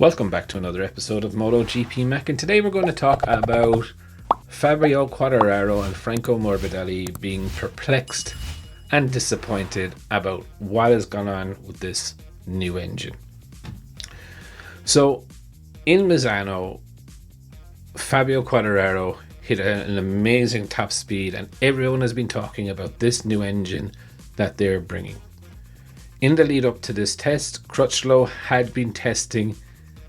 Welcome back to another episode of Motogp Mac, and today we're going to talk about Fabio Quartararo and Franco Morbidelli being perplexed and disappointed about what has gone on with this new engine. So in Misano, Fabio Quartararo hit an amazing top speed, and everyone has been talking about this new engine that they're bringing. In the lead up to this test, Crutchlow had been testing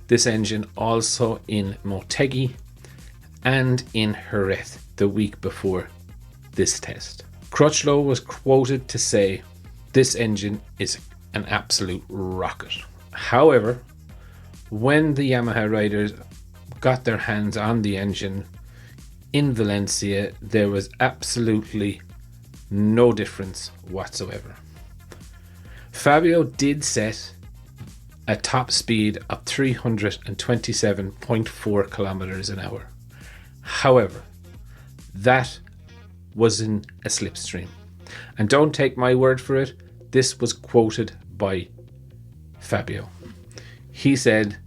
this engine also in Motogp and in Jerez the week before this test. Crutchlow was quoted to say, "This engine is an absolute rocket." However, when the Yamaha riders got their hands on the engine in Valencia, there was absolutely no difference whatsoever. Fabio did set a top speed of 327.4 kilometers an hour. However, that was in a slipstream. And don't take my word for it, this was quoted by Fabio. He said,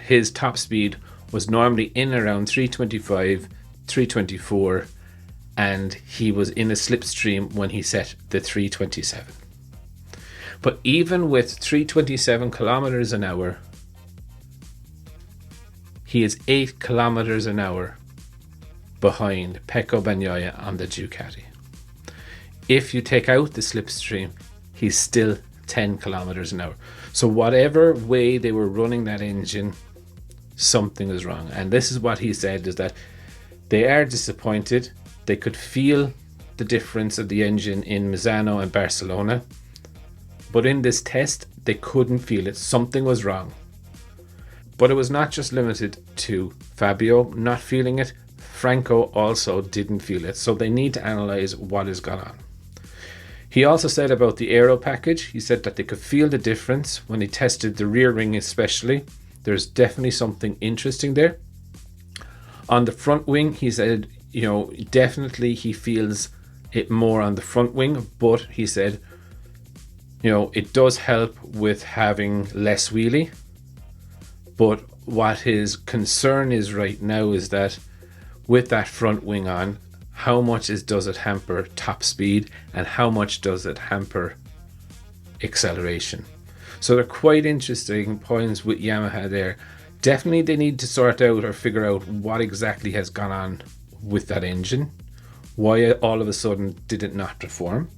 his top speed was normally in around 325, 324, and he was in a slipstream when he set the 327. But even with 327 kilometers an hour, he is 8 kilometers an hour behind Pecco Bagnaia on the Ducati. If you take out the slipstream, he's still 10 kilometers an hour. So whatever way they were running that engine, something is wrong. And this is what he said, is that they are disappointed. They could feel the difference of the engine in Misano and Barcelona, but in this test, they couldn't feel it. Something was wrong. But it was not just limited to Fabio not feeling it. Franco also didn't feel it. So they need to analyze what has gone on. He also said about the aero package, he said that they could feel the difference when he tested the rear wing especially. There's definitely something interesting there. On the front wing, he said, definitely he feels it more on the front wing, but he said, it does help with having less wheelie. But what his concern is right now is that with that front wing on, how much does it hamper top speed and how much does it hamper acceleration? So they're quite interesting points with Yamaha there. Definitely they need to sort out or figure out what exactly has gone on with that engine. Why all of a sudden did it not perform?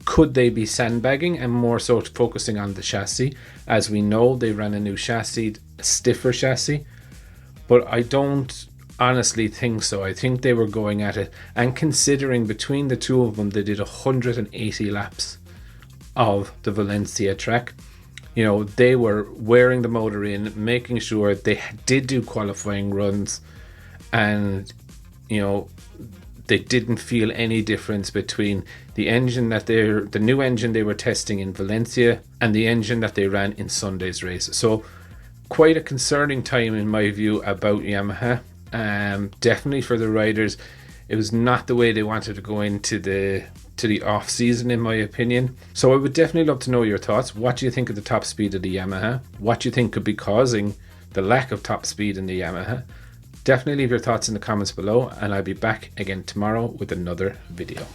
Could they be sandbagging and more so focusing on the chassis? As we know, they ran a new chassis, a stiffer chassis, but I don't honestly think so. I think they were going at it, and considering between the two of them, they did 180 laps of the Valencia track. They were wearing the motor in, making sure they did do qualifying runs, and they didn't feel any difference between the engine the new engine they were testing in Valencia and the engine that they ran in Sunday's race. So quite a concerning time in my view about Yamaha. Definitely for the riders, it was not the way they wanted to go into the off season, in my opinion. So I would definitely love to know your thoughts. What do you think of the top speed of the Yamaha? What do you think could be causing the lack of top speed in the Yamaha? Definitely leave your thoughts in the comments below, and I'll be back again tomorrow with another video.